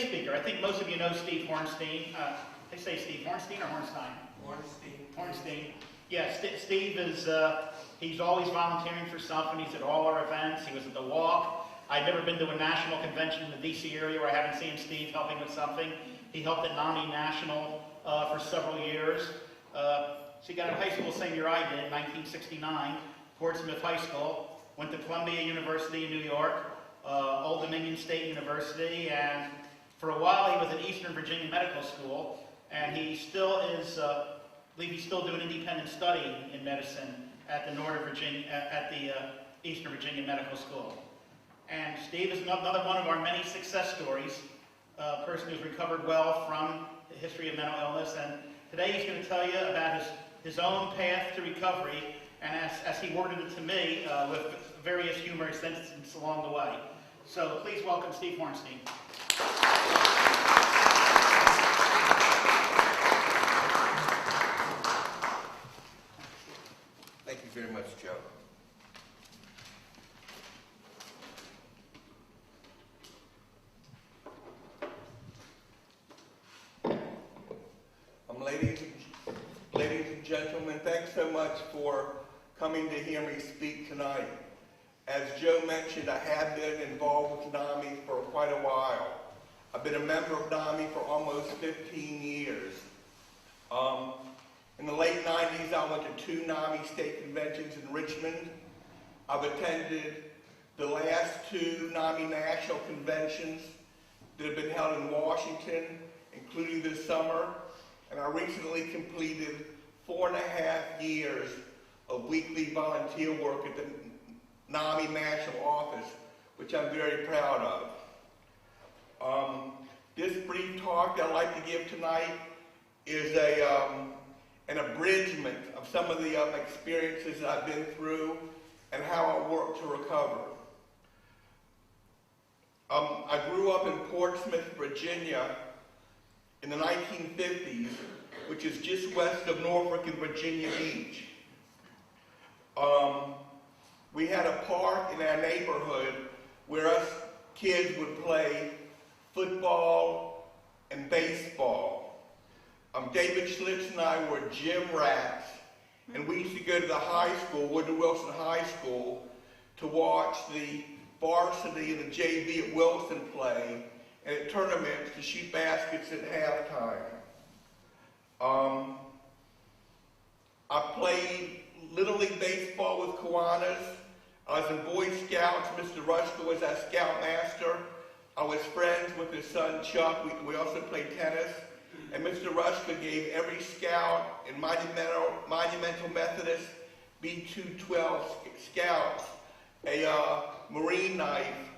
speaker. I think most of you know Steve Hornstein. They say Steve Hornstein or Hornstein? Hornstein. Yeah, Steve is, he's always volunteering for something. He's at all our events. He was at the Walk. I've never been to a national convention in the D.C. area where I haven't seen Steve helping with something. He helped at NAMI National for several years. So he got out of high school the same year I did, 1969, Portsmouth High School. Went to Columbia University in New York, Old Dominion State University, and for a while he was at Eastern Virginia Medical School, and he still is, I believe he's still doing independent study in medicine at the Eastern Virginia Medical School. And Steve is another one of our many success stories, a person who's recovered well from the history of mental illness, and today he's going to tell you about his own path to recovery, and as he worded it to me, with various humorous incidents along the way. So please welcome Steve Hornstein. Thank you very much, Joe. Ladies and gentlemen, thanks so much for coming to hear me speak tonight. As Joe mentioned, I have been involved with NAMI for quite a while. I've been a member of NAMI for almost 15 years. In the late 90s, I went to 2 NAMI state conventions in Richmond. I've attended the last 2 NAMI national conventions that have been held in Washington, including this summer. And I recently completed 4.5 years of weekly volunteer work at the NAMI National Office, which I'm very proud of. This brief talk that I'd like to give tonight is an abridgment of some of the experiences that I've been through and how I work to recover. I grew up in Portsmouth, Virginia in the 1950s, which is just west of Norfolk and Virginia Beach. We had a park in our neighborhood where us kids would play football and baseball. David Schlitz and I were gym rats, and we used to go to the high school, Woodrow Wilson High School, to watch the varsity and the JV at Wilson play, and at tournaments to shoot baskets at halftime. I played Little League Baseball with Kiwanis. I was in Boy Scouts. Mr. Rushko was our scoutmaster. I was friends with his son Chuck. We also played tennis. And Mr. Rushko gave every scout in Monumental Methodist B212 scouts a marine knife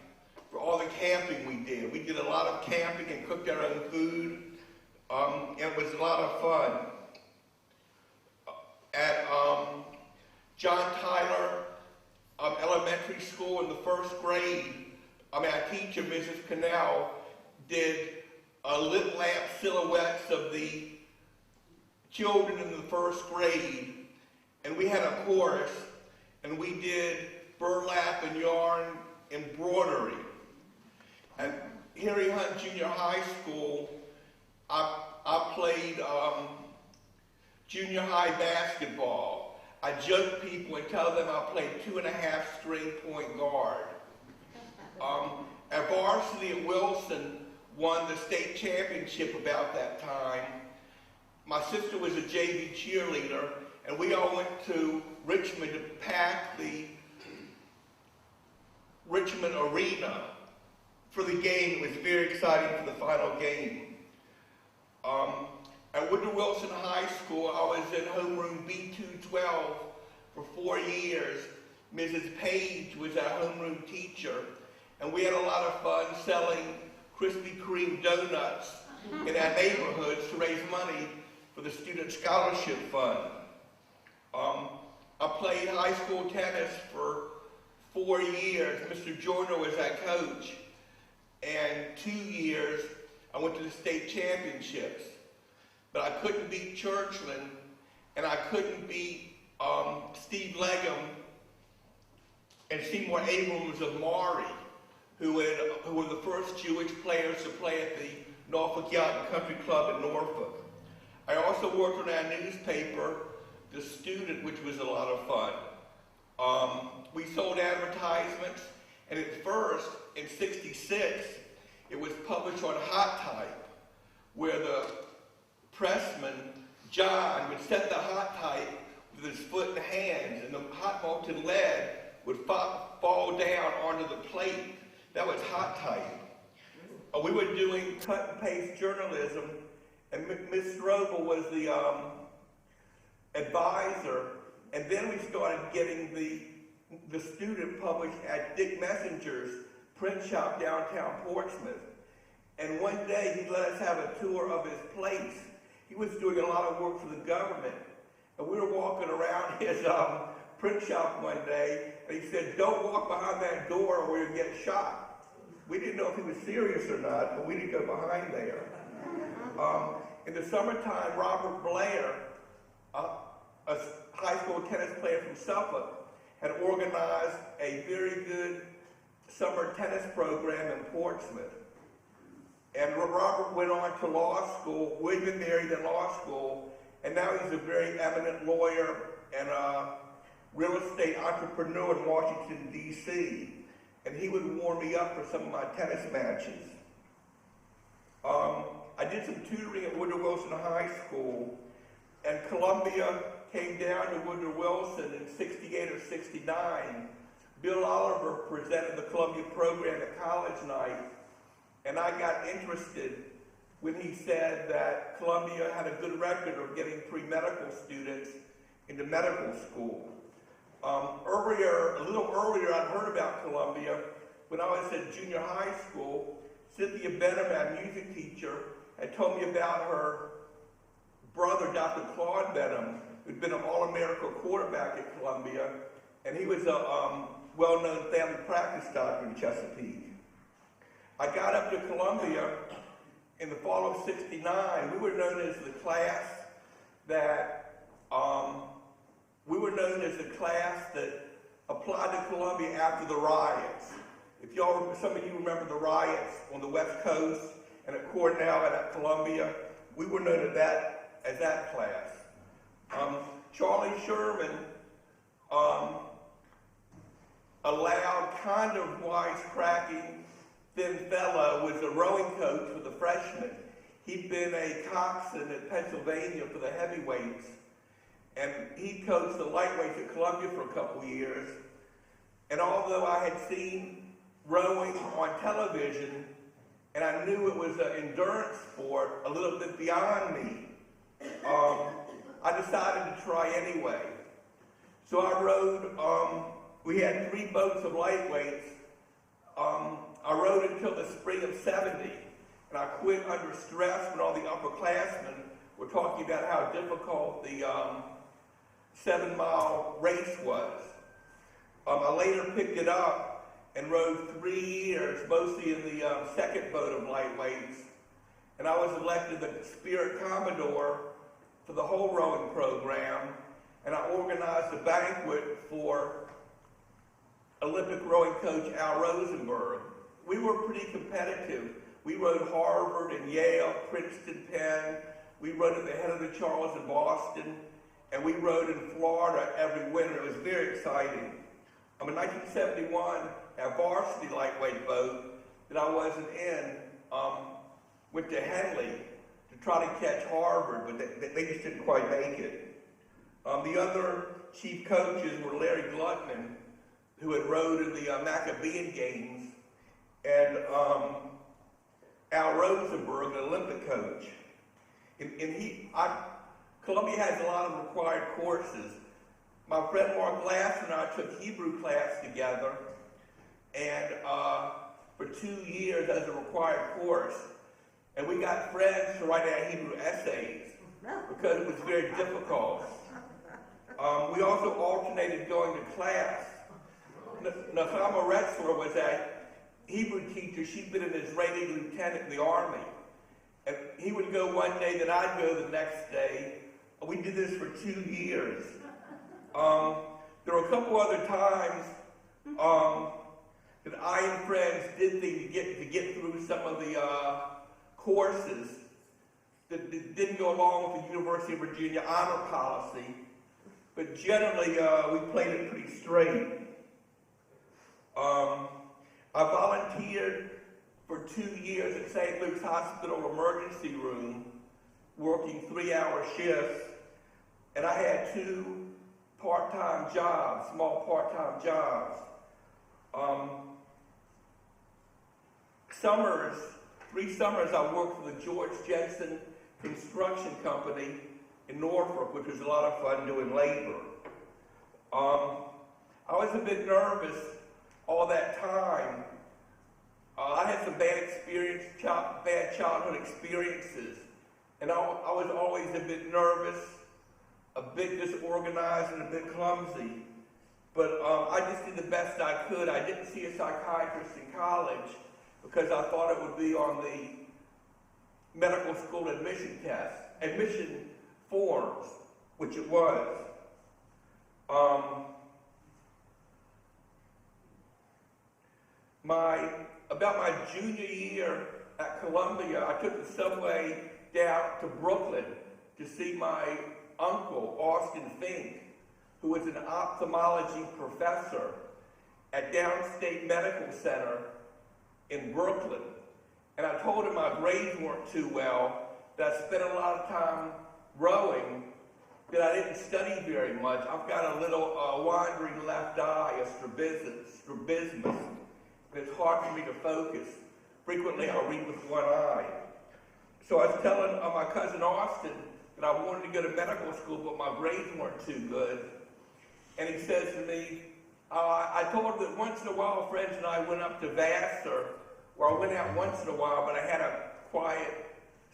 for all the camping we did. We did a lot of camping and cooked our own food. It was a lot of fun. At John Tyler Elementary School in the 1st grade, our teacher, Mrs. Cannell, did lit lamp silhouettes of the children in the 1st grade, and we had a chorus, and we did burlap and yarn embroidery. At Harry Hunt Junior High School, I played junior high basketball. I joke people and tell them I played 2.5 string point guard. Our varsity at Wilson won the state championship about that time. My sister was a JV cheerleader, and we all went to Richmond to pack the Richmond Arena for the game. It was very exciting for the final game. At Woodrow Wilson High School, I was in homeroom B212 for 4 years. Mrs. Page was our homeroom teacher, and we had a lot of fun selling Krispy Kreme donuts in our neighborhoods to raise money for the Student Scholarship Fund. I played high school tennis for 4 years. Mr. Jordan was our coach, and 2 years I went to the state championships. But I couldn't beat Churchland, and I couldn't beat Steve Legham and Seymour Abrams of Maury. who were the first Jewish players to play at the Norfolk Yacht and Country Club in Norfolk. I also worked on our newspaper, The Student, which was a lot of fun. We sold advertisements, and at first, in '66, it was published on hot type, where the pressman, John, would set the hot type with his foot and hands, and the hot molten lead would fall down onto the plate. That was hot type. We were doing cut and paste journalism, and Miss Strobel was the advisor, and then we started getting the Student published at Dick Messenger's print shop downtown Portsmouth. And one day he let us have a tour of his place. He was doing a lot of work for the government, and we were walking around his print shop one day, and he said, "Don't walk behind that door or you'll get shot." We didn't know if he was serious or not, but we didn't go behind there. In the summertime, Robert Blair, a high school tennis player from Suffolk, had organized a very good summer tennis program in Portsmouth. And Robert went on to law school, William married in law school, and now he's a very eminent lawyer and a real estate entrepreneur in Washington, D.C. And he would warm me up for some of my tennis matches. I did some tutoring at Woodrow Wilson High School, and Columbia came down to Woodrow Wilson in '68 or '69. Bill Oliver presented the Columbia program at college night, and I got interested when he said that Columbia had a good record of getting pre-medical students into medical school. A little earlier, I'd heard about Columbia when I was at junior high school. Cynthia Benham, our music teacher, had told me about her brother, Dr. Claude Benham, who'd been an All-America quarterback at Columbia, and he was a well-known family practice doctor in Chesapeake. I got up to Columbia in the fall of '69. We were known as the class that applied to Columbia after the riots. If y'all, some of you remember the riots on the West Coast and at Cornell and at Columbia, we were known as that class. Charlie Sherman, a loud, kind of wisecracking, thin fellow, was a rowing coach for the freshmen. He'd been a coxswain at Pennsylvania for the heavyweights, and he coached the lightweights at Columbia for a couple years. And although I had seen rowing on television, and I knew it was an endurance sport a little bit beyond me, I decided to try anyway. So I rowed, we had 3 boats of lightweights. I rowed until the spring of '70, and I quit under stress when all the upperclassmen were talking about how difficult the 7-mile race was. I later picked it up and rowed 3 years, mostly in the second boat of lightweights, and I was elected the Spirit Commodore for the whole rowing program, and I organized a banquet for Olympic rowing coach Al Rosenberg. We were pretty competitive. We rowed Harvard and Yale, Princeton, Penn. We rowed at the head of the Charles in Boston, and we rowed in Florida every winter. It was very exciting. In 1971, our varsity lightweight boat that I wasn't in went to Henley to try to catch Harvard, but they just didn't quite make it. The other chief coaches were Larry Glutman, who had rowed in the Maccabean Games, and Al Rosenberg, an Olympic coach. Columbia has a lot of required courses. My friend Mark Glass and I took Hebrew class together, and for 2 years as a required course. And we got friends to write our Hebrew essays because it was very difficult. We also alternated going to class. Nechama Retzler was a Hebrew teacher. She'd been an Israeli lieutenant in the army. And he would go one day, then I'd go the next day. We did this for 2 years. There were a couple other times that I and friends did things to get through some of the courses that didn't go along with the University of Virginia honor policy, but generally we played it pretty straight. I volunteered for 2 years at St. Luke's Hospital emergency room, working 3-hour shifts, and I had 2 part-time jobs, small part-time jobs. Summers, 3 summers I worked for the George Jensen Construction Company in Norfolk, which was a lot of fun doing labor. I was a bit nervous all that time. I had some bad childhood experiences, and I was always a bit nervous, a bit disorganized, and a bit clumsy. But I just did the best I could. I didn't see a psychiatrist in college because I thought it would be on the medical school admission forms, which it was. About my junior year at Columbia, I took the subway down to Brooklyn to see my uncle, Austin Fink, who was an ophthalmology professor at Downstate Medical Center in Brooklyn. And I told him my grades weren't too well, that I spent a lot of time rowing, that I didn't study very much. I've got a little wandering left eye, a strabismus. It's hard for me to focus. Frequently I'll read with one eye. So I was telling my cousin Austin that I wanted to go to medical school, but my grades weren't too good. And he says to me, I told him that once in a while friends and I went up to Vassar, where I went out once in a while, but I had a quiet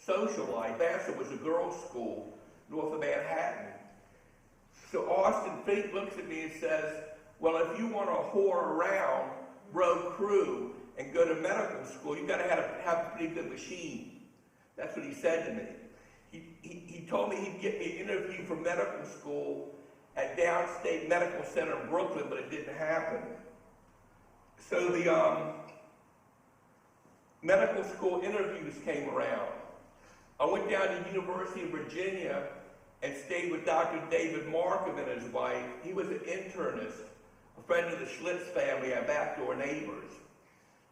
social life. Vassar was a girls' school north of Manhattan. So Austin Fink looks at me and says, well, if you want to whore around, row crew, and go to medical school, you've got to have a pretty good machine. That's what he said to me. He told me he'd get me an interview for medical school at Downstate Medical Center in Brooklyn, but it didn't happen. So the medical school interviews came around. I went down to the University of Virginia and stayed with Dr. David Markham and his wife. He was an internist, a friend of the Schlitz family, our backdoor neighbors.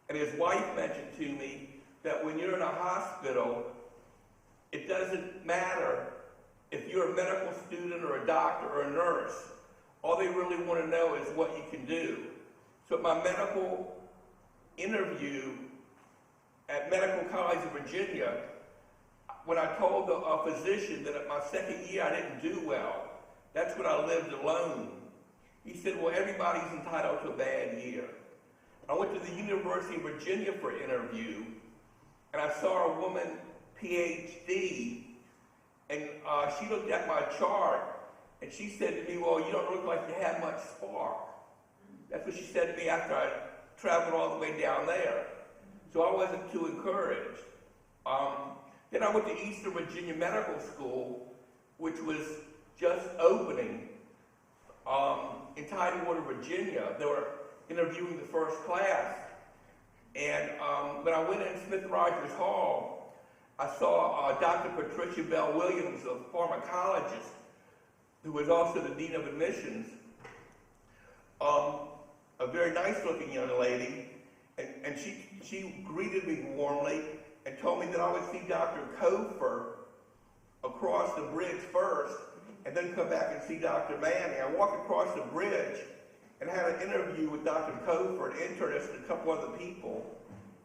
And his wife mentioned to me that when you're in a hospital, it doesn't matter if you're a medical student or a doctor or a nurse. All they really want to know is what you can do. So at my medical interview at Medical College of Virginia, when I told the physician that at my second year I didn't do well, that's when I lived alone. He said, well, everybody's entitled to a bad year. I went to the University of Virginia for an interview, and I saw a woman, PhD, and she looked at my chart, and she said to me, well, you don't look like you have much spark. That's what she said to me after I traveled all the way down there. So I wasn't too encouraged. Then I went to Eastern Virginia Medical School, which was just opening in Tidewater, Virginia. They were interviewing the first class. And when I went in Smith Rogers Hall, I saw Dr. Patricia Bell Williams, a pharmacologist, who was also the Dean of Admissions, a very nice-looking young lady, and she greeted me warmly and told me that I would see Dr. Kofer across the bridge first, and then come back and see Dr. Manning. I walked across the bridge and had an interview with Dr. Kofer, an internist, and a couple other people.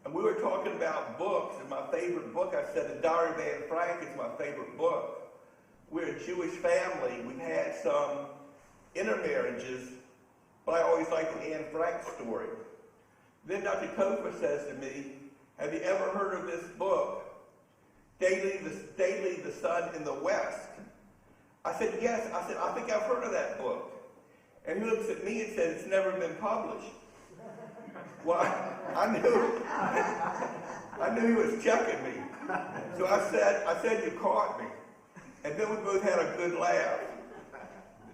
And we were talking about books, and my favorite book, I said, The Diary of Anne Frank is my favorite book. We're a Jewish family. We've had some intermarriages, but I always liked the Anne Frank story. Then Dr. Kofer says to me, have you ever heard of this book, Daily the Sun in the West? I said, yes. I said, I think I've heard of that book. And he looks at me and says, it's never been published. Well, I knew he was checking me. So I said, you caught me. And then we both had a good laugh.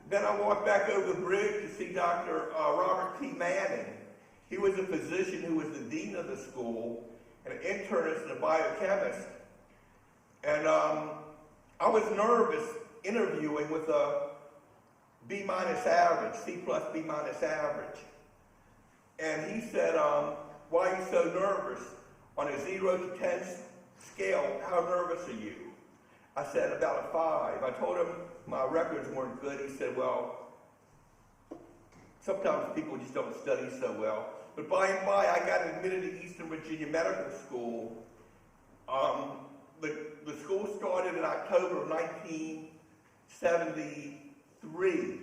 Then I walked back over the bridge to see Dr. Robert T. Manning. He was a physician who was the dean of the school, and an internist and a biochemist. And I was nervous interviewing with a B- average, C+ B- average. And he said, why are you so nervous? On a 0 to 10 scale, how nervous are you? I said, about a 5. I told him my records weren't good. He said, well, sometimes people just don't study so well. But by and by, I got admitted to Eastern Virginia Medical School. The school started in October of 1973.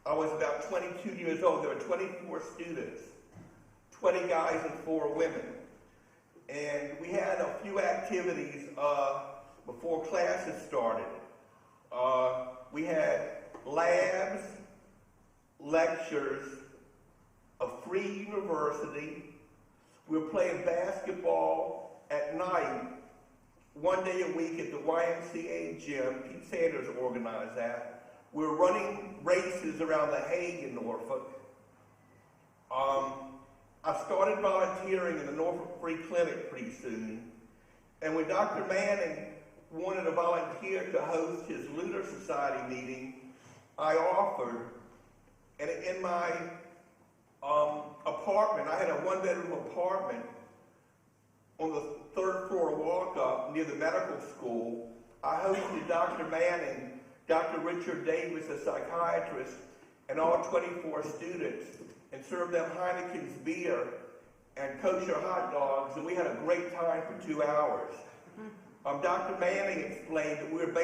I was about 22 years old. There were 24 students, 20 guys and 4 women. And we had a few activities before classes started. We had labs, lectures, a free university. We were playing basketball at night, one day a week at the YMCA gym. Pete Sanders organized that. We were running races around the Hague in Norfolk. I started volunteering in the Norfolk Free Clinic pretty soon. And when Dr. Manning wanted a volunteer to host his Lunar Society meeting, I offered. And in my apartment, I had a 1-bedroom apartment on the 3rd floor walk-up near the medical school. I hosted Dr. Manning, Dr. Richard Davis, a psychiatrist, and all 24 students, and served them Heineken's beer and kosher hot dogs, and we had a great time for 2 hours. Dr. Manning explained that we would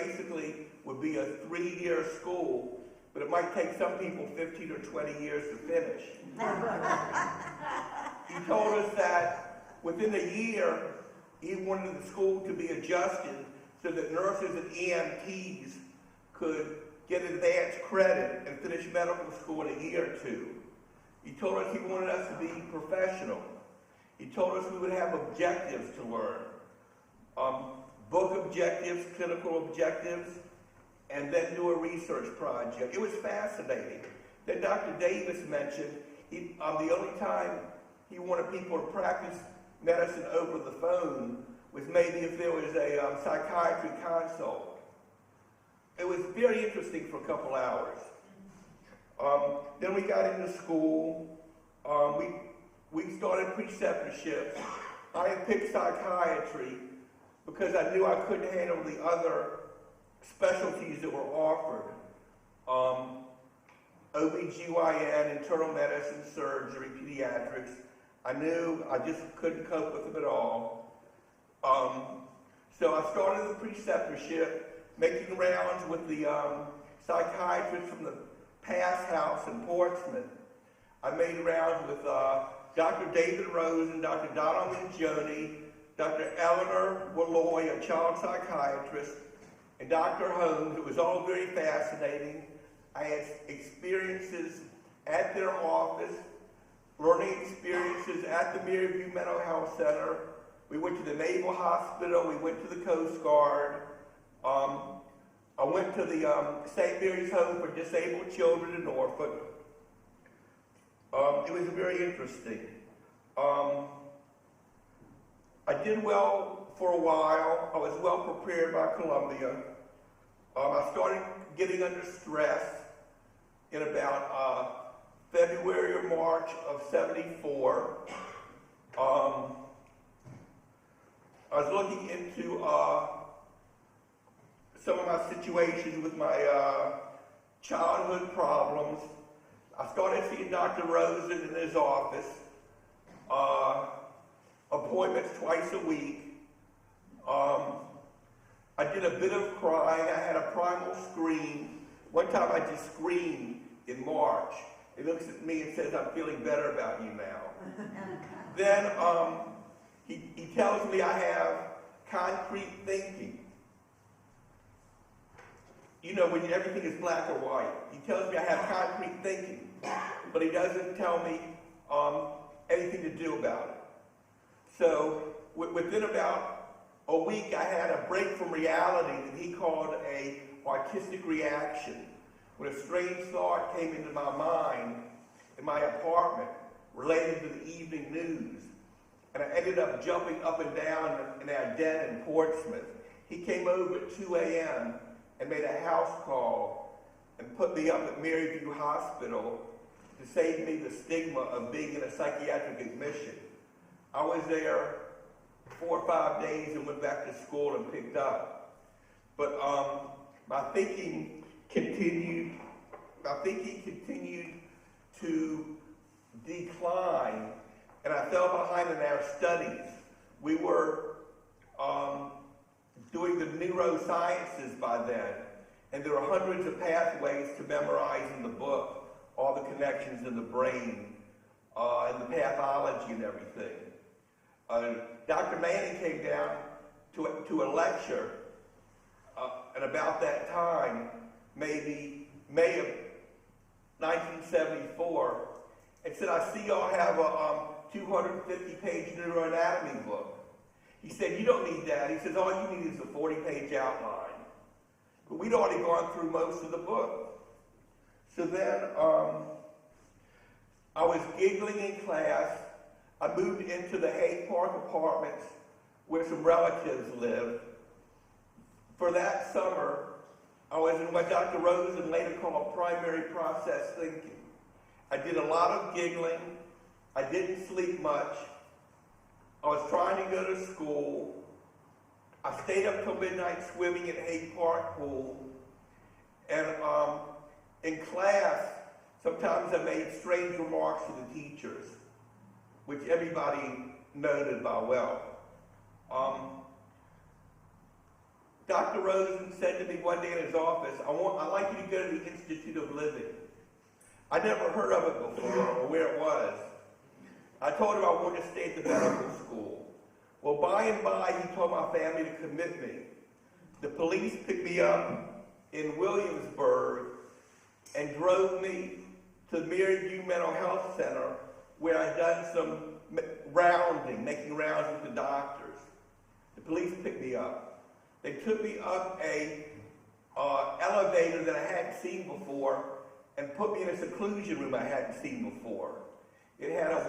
be a 3-year school, but it might take some people 15 or 20 years to finish. He told us that within a year, he wanted the school to be adjusted so that nurses and EMTs could get advanced credit and finish medical school in a year or 2. He told us he wanted us to be professional. He told us we would have objectives to learn. Book objectives, clinical objectives, and then do a research project. It was fascinating. Then Dr. Davis mentioned the only time he wanted people to practice medicine over the phone was maybe if there was a psychiatry consult. It was very interesting for a couple hours. Then we got into school. We started preceptorships. I had picked psychiatry because I knew I couldn't handle the other specialties that were offered. OB/GYN, internal medicine, surgery, pediatrics. I knew I just couldn't cope with them at all. So I started the preceptorship, making rounds with the psychiatrists from the Pass House in Portsmouth. I made rounds with Dr. David Rosen, Dr. Donald Mingione, Dr. Eleanor Walloy, a child psychiatrist, and Dr. Holmes. It was all very fascinating. I had experiences at their office, learning experiences at the Maryview Mental Health Center. We went to the Naval Hospital. We went to the Coast Guard. I went to the St. Mary's Home for Disabled Children in Norfolk. It was very interesting. I did well for a while. I was well prepared by Columbia. I started getting under stress in about February or March of '74. I was looking into some of my situations with my childhood problems. I started seeing Dr. Rosen in his office, appointments twice a week. I did a bit of crying. I had a primal scream. One time I just screamed in March. He looks at me and says, "I'm feeling better about you now." Then he tells me I have concrete thinking. You know, when everything is black or white. He tells me I have concrete thinking, but he doesn't tell me anything to do about it. So within about a week, I had a break from reality that he called a artistic reaction. When a strange thought came into my mind in my apartment, related to the evening news. And I ended up jumping up and down in our den in Portsmouth. He came over at 2 a.m. and made a house call and put me up at Maryview Hospital to save me the stigma of being in a psychiatric admission. I was there 4 or 5 days and went back to school and picked up. But my thinking continued to decline, and I fell behind in our studies. We were doing the neurosciences by then, and there were hundreds of pathways to memorize in the book, all the connections in the brain, and the pathology and everything. Dr. Manning came down to a lecture at about that time, maybe May of 1974, and said, I see y'all have a 250-page neuroanatomy book. He said, you don't need that. He says, all you need is a 40-page outline. But we'd already gone through most of the book. So then I was giggling in class. I moved into the Hay Park apartments where some relatives lived. For that summer, I was in what Dr. Rosen later called primary process thinking. I did a lot of giggling. I didn't sleep much. I was trying to go to school. I stayed up till midnight swimming at Hay Park Pool. And in class, sometimes I made strange remarks to the teachers, which everybody noted by well. Dr. Rosen said to me one day in his office, I'd like you to go to the Institute of Living. I never heard of it before or where it was. I told him I wanted to stay at the medical school. Well, by and by, he told my family to commit me. The police picked me up in Williamsburg and drove me to the Maryview Mental Health Center, where I'd done some rounding, making rounds with the doctors. The police picked me up. They took me up a elevator that I hadn't seen before and put me in a seclusion room I hadn't seen before. It had a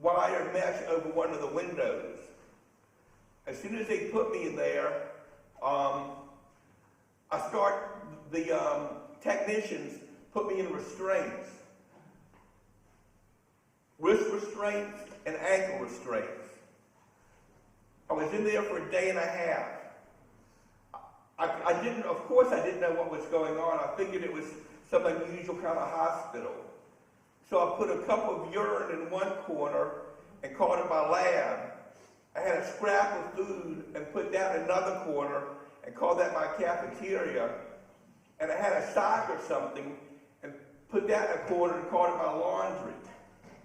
wire mesh over one of the windows. As soon as they put me in there, the technicians put me in restraints. Wrist restraints and ankle restraints. I was in there for a day and a half. Of course I didn't know what was going on. I figured it was some unusual kind of hospital. So I put a cup of urine in one corner and called it my lab. I had a scrap of food and put that in another corner and called that my cafeteria. And I had a sock or something and put that in a corner and called it my laundry.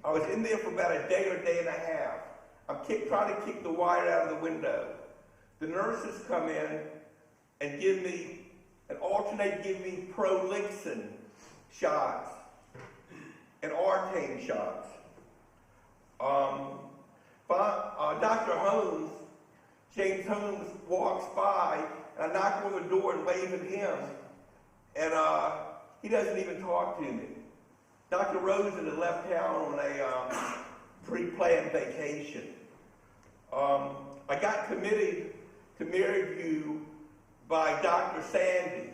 I was in there for about a day or a day and a half. I'm trying to kick the wire out of the window. The nurses come in and give me Prolixin shots and Artane shots. Dr. Holmes, James Holmes, walks by, and I knock on the door and wave at him, and he doesn't even talk to me. Dr. Rosen had left town on a pre-planned vacation. I got committed to Maryview by Dr. Sandy.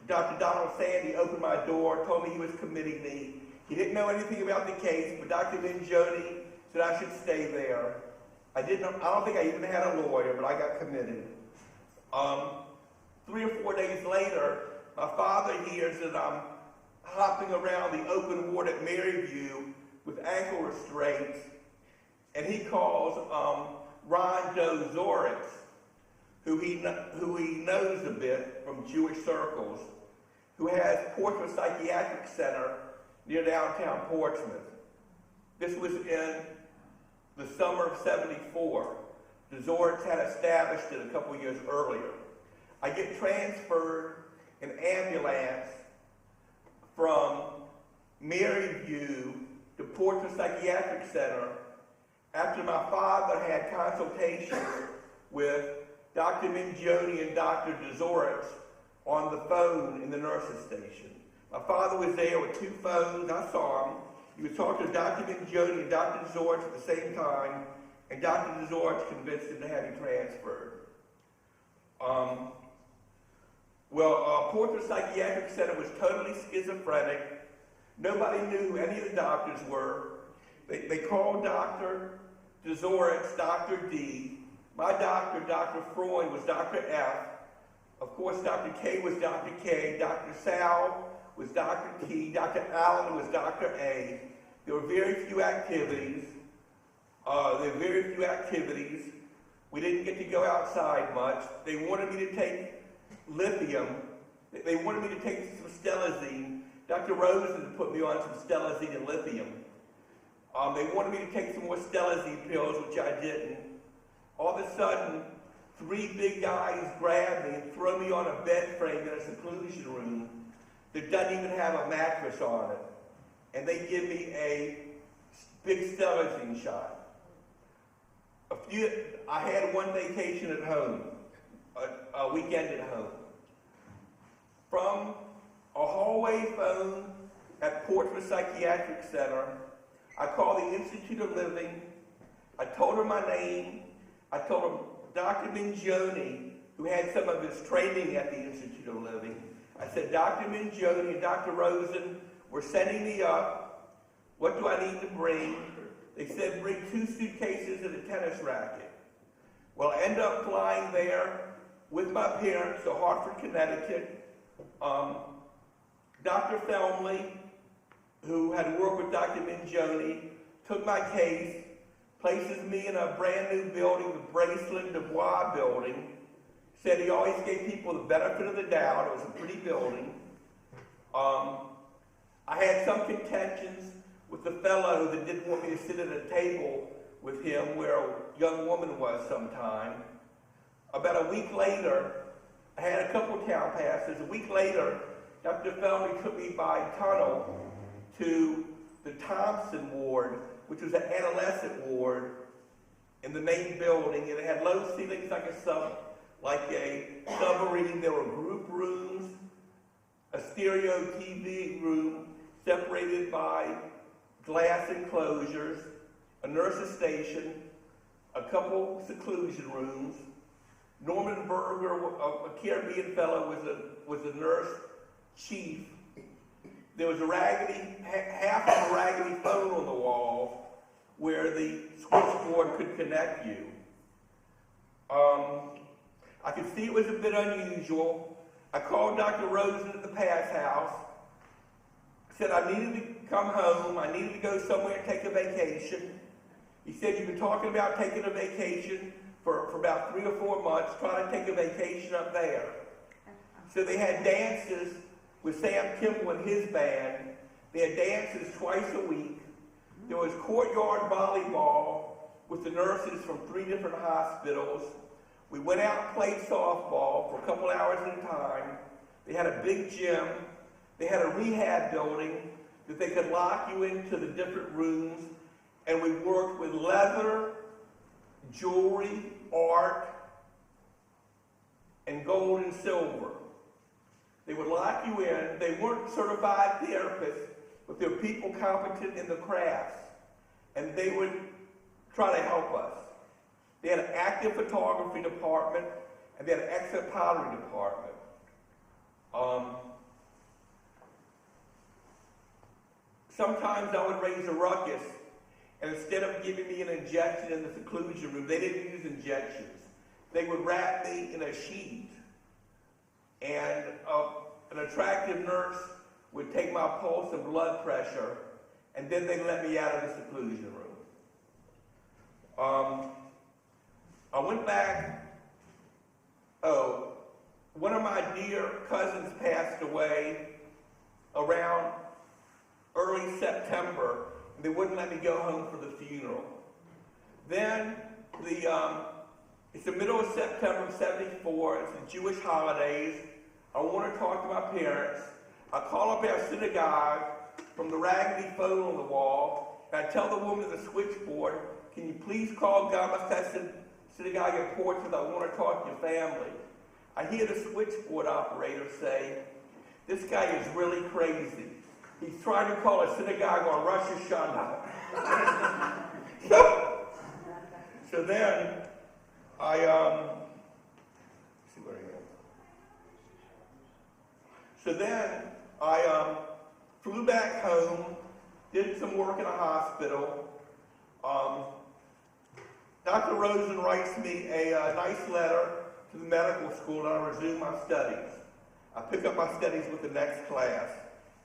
Dr. Donald Sandy opened my door, told me he was committing me. He didn't know anything about the case, but Dr. Minjoni said I should stay there. I don't think I even had a lawyer, but I got committed. 3 or 4 days later, my father hears that I'm hopping around the open ward at Maryview with ankle restraints, and he calls Ron Dozoritz, who he knows a bit from Jewish circles, who has Portsmouth Psychiatric Center near downtown Portsmouth. This was in the summer of '74. Dozoritz had established it a couple years earlier. I get transferred in ambulance from Maryview to Portsmouth Psychiatric Center after my father had consultations with Dr. Minjoni and Dr. Dozoritz on the phone in the nurses' station. My father was there with 2 phones. I saw him. He was talking to Dr. Minjoni and Dr. Zorch at the same time, and Dr. Zorch convinced him to have him transferred. Portsmouth Psychiatric Center was totally schizophrenic. Nobody knew who any of the doctors were. They called Dr. Zorich Dr. D. My doctor, Dr. Freud, was Dr. F. Of course, Dr. K was Dr. K. Dr. Sal was Dr. T. Dr. Allen was Dr. A. There were very few activities. We didn't get to go outside much. They wanted me to take lithium. They wanted me to take some stelazine. Dr. Rosen put me on some stelazine and lithium. They wanted me to take some more stelazine pills, which I didn't. All of a sudden, 3 big guys grab me and throw me on a bed frame in a seclusion room that doesn't even have a mattress on it. And they give me a big stelazine shot. I had 1 vacation at home, a weekend at home. From a hallway phone at Portsmouth Psychiatric Center, I called the Institute of Living. I told her my name. I told her Dr. Minjoni, who had some of his training at the Institute of Living. I said, Dr. Minjoni and Dr. Rosen were sending me up. What do I need to bring? They said, bring 2 suitcases and a tennis racket. Well, I ended up flying there with my parents to Hartford, Connecticut. Dr. Felmley, who had worked with Dr. Minjoni, took my case, places me in a brand new building, the Bracelet Dubois building. Said he always gave people the benefit of the doubt. It was a pretty building. I had some contentions with the fellow that didn't want me to sit at a table with him where a young woman was sometime. About a week later, I had a couple town passes. A week later, Dr. Felmy took me by tunnel to the Thompson ward, which was an adolescent ward in the main building. And it had low ceilings like a submarine. There were group rooms, a stereo TV room separated by glass enclosures, a nurse's station, a couple seclusion rooms. Norman Berger, a Caribbean fellow, was a nurse chief. There was half of a raggedy phone on the wall where the switchboard could connect you. I could see it was a bit unusual. I called Dr. Rosen at the Pass House. Said I needed to come home. I needed to go somewhere and take a vacation. He said, you've been talking about taking a vacation for about 3 or 4 months. Try to take a vacation up there. So they had dances with Sam Kimball and his band. They had dances twice a week. There was courtyard volleyball with the nurses from 3 different hospitals. We went out and played softball for a couple hours at a time. They had a big gym. They had a rehab building that they could lock you into the different rooms. And we worked with leather, jewelry, art, and gold and silver. They would lock you in. They weren't certified therapists, but they were people competent in the crafts. And they would try to help us. They had an active photography department, and they had an exit pottery department. Sometimes I would raise a ruckus, and instead of giving me an injection in the seclusion room, they didn't use injections. They would wrap me in a sheet, and an attractive nurse would take my pulse and blood pressure, and then they'd let me out of the seclusion room. I went back. One of my dear cousins passed away around early September. And they wouldn't let me go home for the funeral. Then it's the middle of September of '74. It's the Jewish holidays. I want to talk to my parents. I call up our synagogue from the raggedy phone on the wall, and I tell the woman at the switchboard, can you please call Gamma Chesed Synagogue in Portsmouth? I want to talk to your family. I hear the switchboard operator say, this guy is really crazy. He's trying to call a synagogue on Rosh Hashanah. So then I, see where I am. So then I flew back home, did some work in a hospital. Dr. Rosen writes me a nice letter to the medical school, and I resume my studies. I pick up my studies with the next class,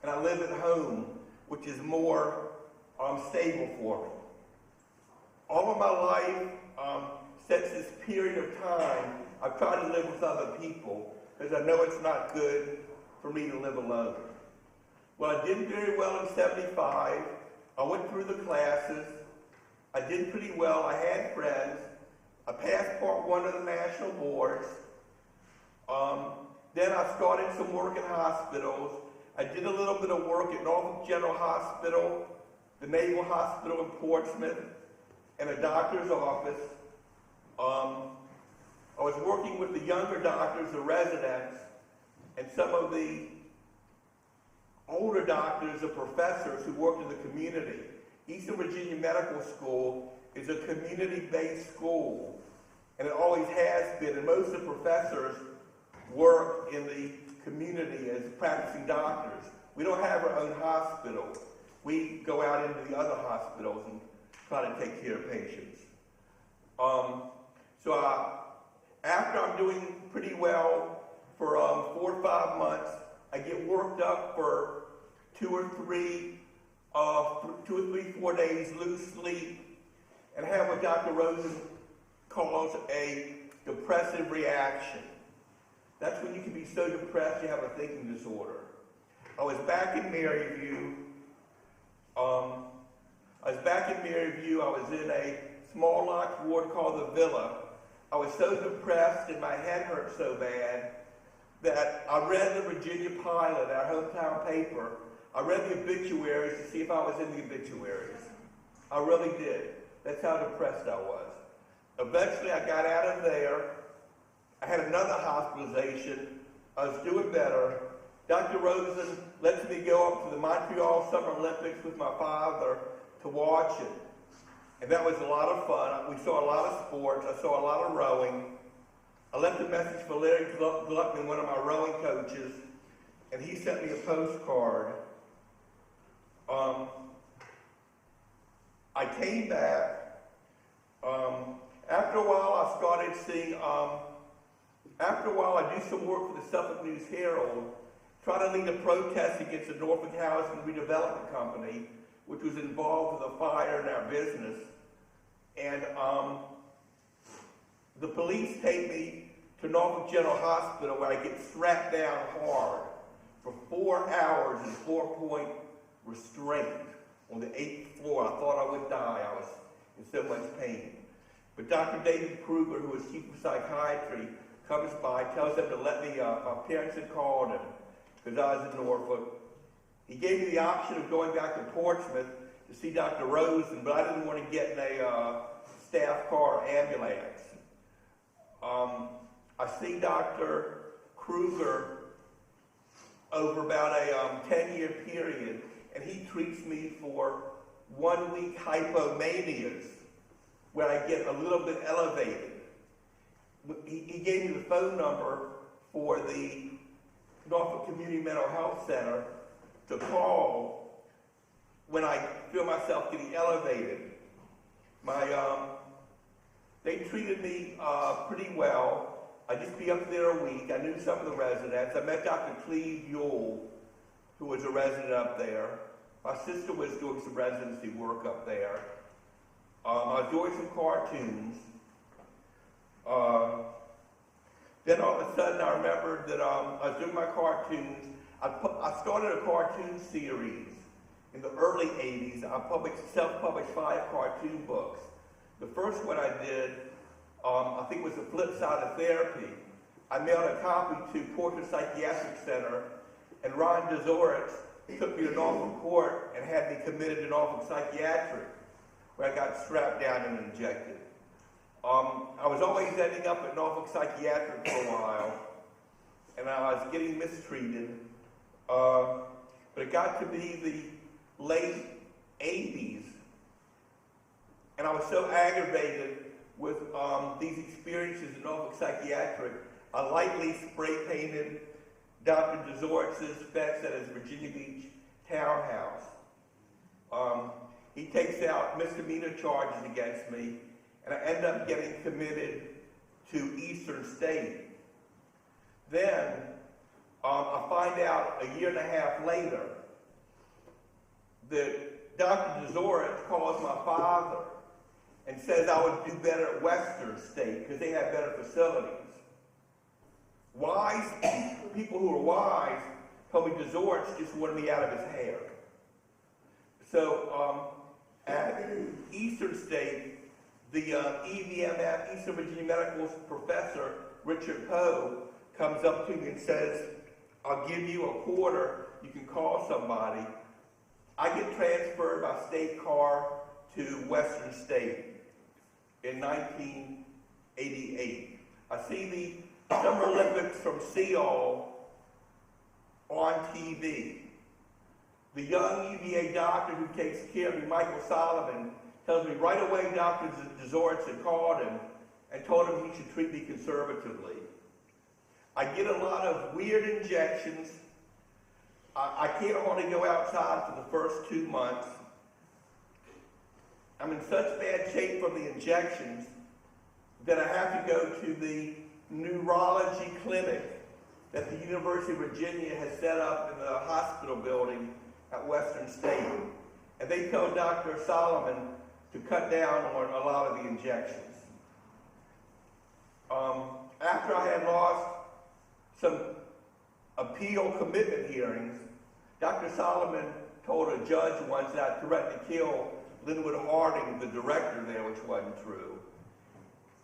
and I live at home, which is more stable for me. All of my life, since this period of time, I've tried to live with other people, because I know it's not good for me to live alone. Well, I did very well in 75. I went through the classes. I did pretty well. I had friends. I passed part 1 of the national boards. Then I started some work in hospitals. I did a little bit of work at Norfolk General Hospital, the Naval Hospital in Portsmouth, and a doctor's office. I was working with the younger doctors, the residents, and some of the older doctors, the professors who worked in the community. Eastern Virginia Medical School is a community-based school, and it always has been, and most of the professors work in the community as practicing doctors. We don't have our own hospital. We go out into the other hospitals and try to take care of patients. After I'm doing pretty well for 4 or 5 months, I get worked up for 2 or 3, 4 days, lose sleep, and have what Dr. Rosen calls a depressive reaction. That's when you can be so depressed you have a thinking disorder. I was back in Maryview. I was in a small locked ward called the Villa. I was so depressed and my head hurt so bad that I read the Virginia Pilot, our hometown paper. I read the obituaries to see if I was in the obituaries. I really did. That's how depressed I was. Eventually, I got out of there. I had another hospitalization. I was doing better. Dr. Rosen lets me go up to the Montreal Summer Olympics with my father to watch it. And that was a lot of fun. We saw a lot of sports. I saw a lot of rowing. I left a message for Larry Gluckman, one of my rowing coaches, and he sent me a postcard. I came back. After a while, I started seeing, after a while, I do some work for the Suffolk News Herald, trying to lead a protest against the Norfolk Housing Redevelopment Company, which was involved with a fire in our business. And the police take me to Norfolk General Hospital, where I get strapped down hard for 4 hours in 4-point restraint on the 8th floor. I thought I would die. I was in so much pain. But Dr. David Kruger, who was chief of psychiatry, comes by, tells them to let me, my parents had called him because I was in Norfolk. He gave me the option of going back to Portsmouth to see Dr. Rosen, but I didn't want to get in a staff car or ambulance. I see Dr. Kruger over about a 10-year period, and he treats me for 1-week hypomanias, where I get a little bit elevated. He gave me the phone number for the Norfolk Community Mental Health Center to call when I feel myself getting elevated. They treated me pretty well. I'd just be up there a week. I knew some of the residents. I met Dr. Cleve Yule, who was a resident up there. My sister was doing some residency work up there. I was doing some cartoons. Then all of a sudden I remembered that I was doing my cartoons. I started a cartoon series in the early 80s. I self-published 5 cartoon books. The first one I did, I think was The Flip Side of Therapy. I mailed a copy to Portland Psychiatric Center, and Ron DeZoritz took me to Norfolk Court and had me committed to Norfolk Psychiatric, where I got strapped down and injected. I was always ending up at Norfolk Psychiatric for a while, and I was getting mistreated. But it got to be the late 80s, and I was so aggravated with these experiences in Norfolk Psychiatric, I lightly spray painted Dr. Dezoritz's fence at his Virginia Beach townhouse. He takes out misdemeanor charges against me, and I end up getting committed to Eastern State. Then I find out a year and a half later that Dr. Dezoritz calls my father and says I would do better at Western State because they have better facilities. Wise people who are wise told me Dezoritz just wanted me out of his hair. So at Eastern State, the EVMF, Eastern Virginia Medical professor, Richard Poe, comes up to me and says, I'll give you a quarter, you can call somebody. I get transferred by state car to Western State in 1988. I see the Summer Olympics from Seoul on TV. The young UVA doctor who takes care of me, Michael Solomon, tells me right away Dr. Dezoritz had called him and told him he should treat me conservatively. I get a lot of weird injections. I can't hardly go outside for the first 2 months. I'm in such bad shape from the injections that I have to go to the neurology clinic that the University of Virginia has set up in the hospital building at Western State. And they tell Dr. Solomon to cut down on a lot of the injections. After I had lost some appeal commitment hearings, Dr. Solomon told a judge once that I threatened to kill Linwood Harding, the director there, which wasn't true.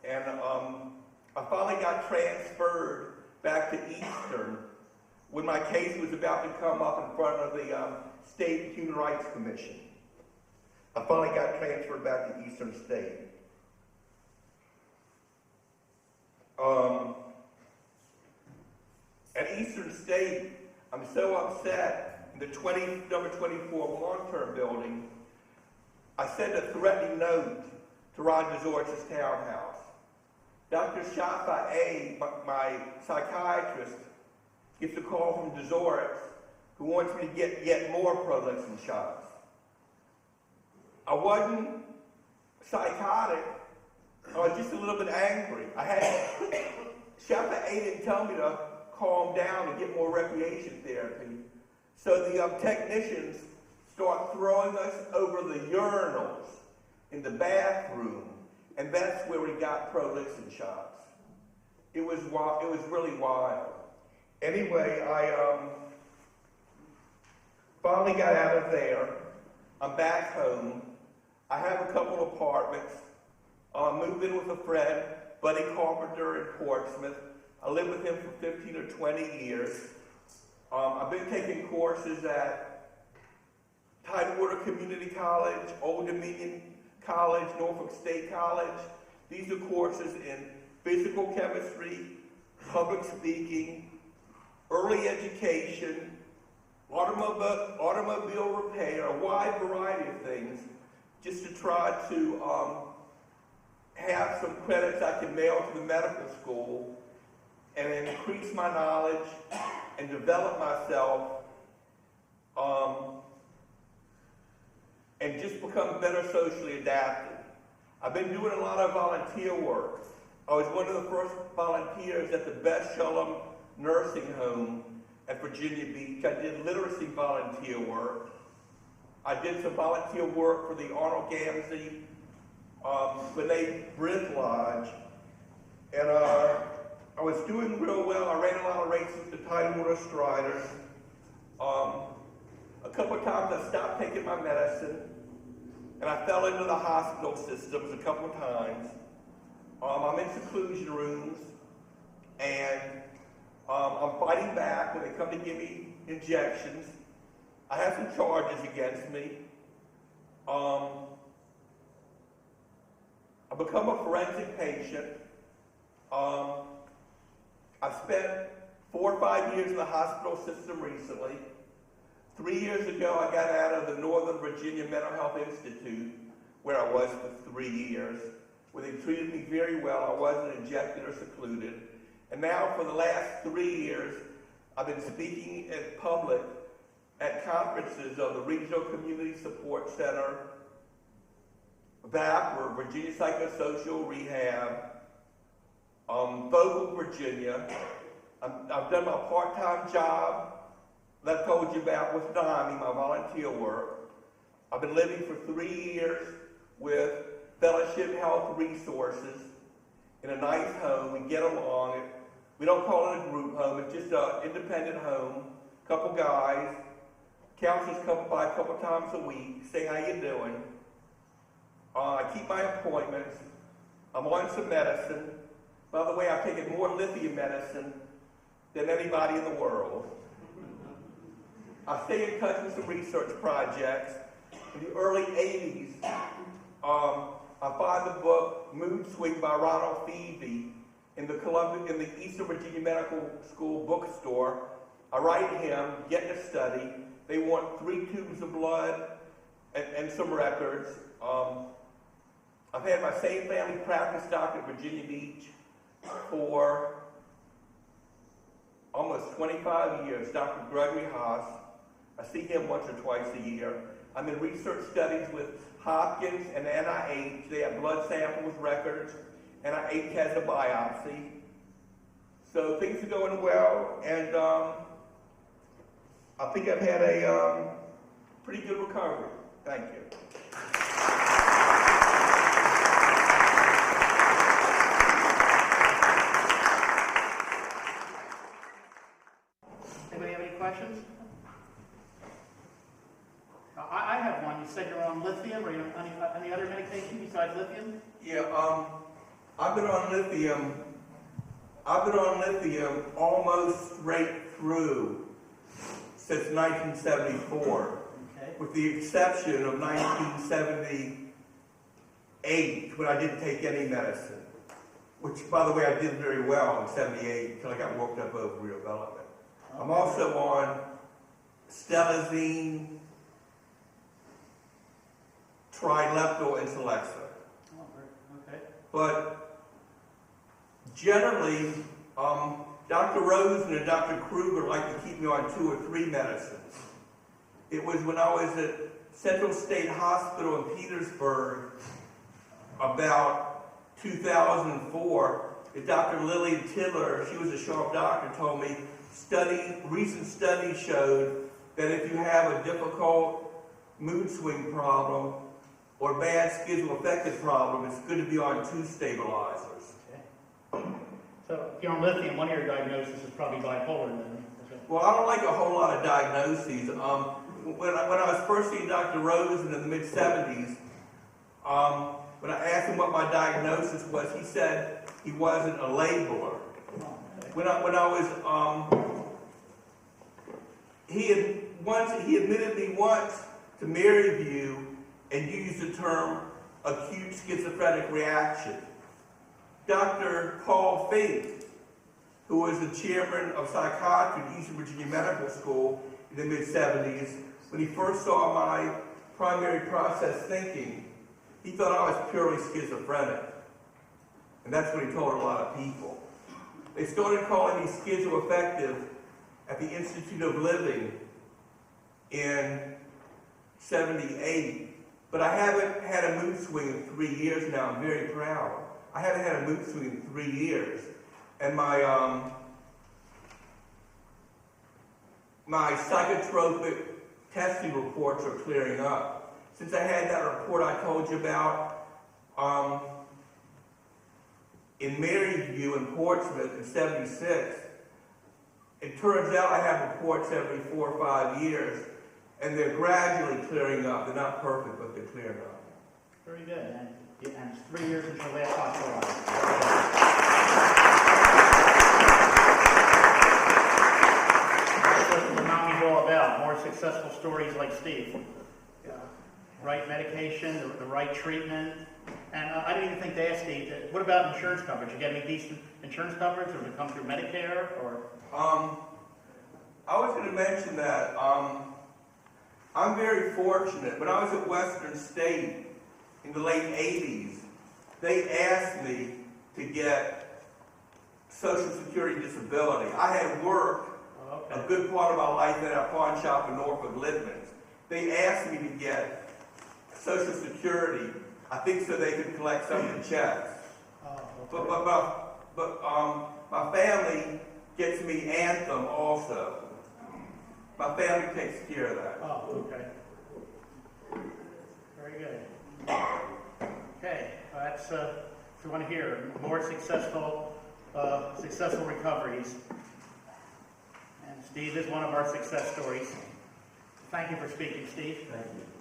And I finally got transferred back to Eastern when my case was about to come up in front of the State Human Rights Commission. I finally got transferred back to Eastern State. At Eastern State, I'm so upset, in the number 24 long-term building, I sent a threatening note to Rod Dezoritz's townhouse. Dr. Shafa A., my psychiatrist, gets a call from Dezoritz, who wants me to get yet more prolixin shots. I wasn't psychotic, I was just a little bit angry. Shafa A. didn't tell me to calm down and get more recreation therapy. So the technicians start throwing us over the urinals in the bathroom, and that's where we got prolixin shots. It was really wild. Anyway, I finally got out of there. I'm back home. I have a couple apartments. Moved in with a friend, Buddy Carpenter in Portsmouth. I lived with him for 15 or 20 years. I've been taking courses at Tidewater Community College, Old Dominion College, Norfolk State College. These are courses in physical chemistry, public speaking, early education, automobile repair, a wide variety of things, just to try to have some credits I can mail to the medical school and increase my knowledge and develop myself and just become better socially adapted. I've been doing a lot of volunteer work. I was one of the first volunteers at the Beth Shullum Nursing Home at Virginia Beach. I did literacy volunteer work. I did some volunteer work for the Arnold Gamsey Benet Bridge Lodge. And I was doing real well. I ran a lot of races with the Tidewater Striders. A couple of times I stopped taking my medicine, and I fell into the hospital systems a couple of times. I'm in seclusion rooms, and I'm fighting back when they come to give me injections. I have some charges against me. I become a forensic patient. I spent 4 or 5 years in the hospital system recently. 3 years ago, I got out of the Northern Virginia Mental Health Institute, where I was for 3 years, where they treated me very well. I wasn't injected or secluded. And now for the last 3 years, I've been speaking in public at conferences of the Regional Community Support Center, VAP, or Virginia Psychosocial Rehab, Vogel, Virginia. I've done my part-time job that I told you about with NAMI, my volunteer work. I've been living for 3 years with Fellowship Health Resources in a nice home. We get along. We don't call it a group home. It's just an independent home. Couple guys. Counselors come by a couple times a week, say how you doing. I keep my appointments. I'm on some medicine. By the way, I've taken more lithium medicine than anybody in the world. I stay in touch with some research projects. In the early 80s, I find the book Mood Swing by Ronald Phoebe in the Eastern Virginia Medical School bookstore. I write him, get to study. They want 3 tubes of blood and some records. I've had my same family practice doctor at Virginia Beach for almost 25 years, Dr. Gregory Haas. I see him once or twice a year. I'm in research studies with Hopkins and NIH. They have blood samples, records. NIH has a biopsy. So things are going well, and I think I've had a pretty good recovery. Thank you. Anybody have any questions? I have one. You said you're on lithium, or any other medication besides lithium? Yeah, I've been on lithium almost straight through since 1974, Okay. with the exception of 1978, when I didn't take any medicine, which, by the way, I did very well in 78 until I got worked up over redevelopment. Okay. I'm also on stelazine, trileptal, and Celexa. Oh, okay. But generally, Dr. Rosen and Dr. Kruger like to keep me on 2 or 3 medicines. It was when I was at Central State Hospital in Petersburg about 2004 that Dr. Lillian Tiller, she was a sharp doctor, told me recent studies showed that if you have a difficult mood swing problem or bad schizoaffective problem, it's good to be on 2 stabilizers. Okay. So if you're on lithium, one of your diagnoses is probably bipolar then. Well, I don't like a whole lot of diagnoses. When I was first seeing Dr. Rosen in the mid-70s, when I asked him what my diagnosis was, he said he wasn't a labeler. Oh, okay. When I was, he admitted me once to Maryview and used the term acute schizophrenic reaction. Dr. Paul Fink, who was the chairman of psychiatry at Eastern Virginia Medical School in the mid-70s, when he first saw my primary process thinking, he thought I was purely schizophrenic. And that's what he told a lot of people. They started calling me schizoaffective at the Institute of Living in 78. But I haven't had a mood swing in 3 years now. I'm very proud. I haven't had a mood swing in 3 years. And my psychotropic testing reports are clearing up. Since I had that report I told you about in Maryview in Portsmouth in 76, it turns out I have reports every 4 or 5 years, and they're gradually clearing up. They're not perfect, but they're clearing up. Very good. And it's 3 years until last hospitalized. That's what the Mountain's all about. More successful stories like Steve. Yeah. Right medication, the right treatment, And I didn't even think to ask Steve, what about insurance coverage? You get any decent insurance coverage, or does it come through Medicare, or? I was going to mention that I'm very fortunate. When I was at Western State in the late 80s, they asked me to get Social Security disability. I had worked a good part of my life at a pawn shop in Norfolk Littman's. They asked me to get Social Security, I think so they could collect some of the checks. But my family gets me Anthem also. My family takes care of that. Oh, okay. Very good. Okay, that's we want to hear more successful recoveries. And Steve is one of our success stories. Thank you for speaking, Steve. Thank you.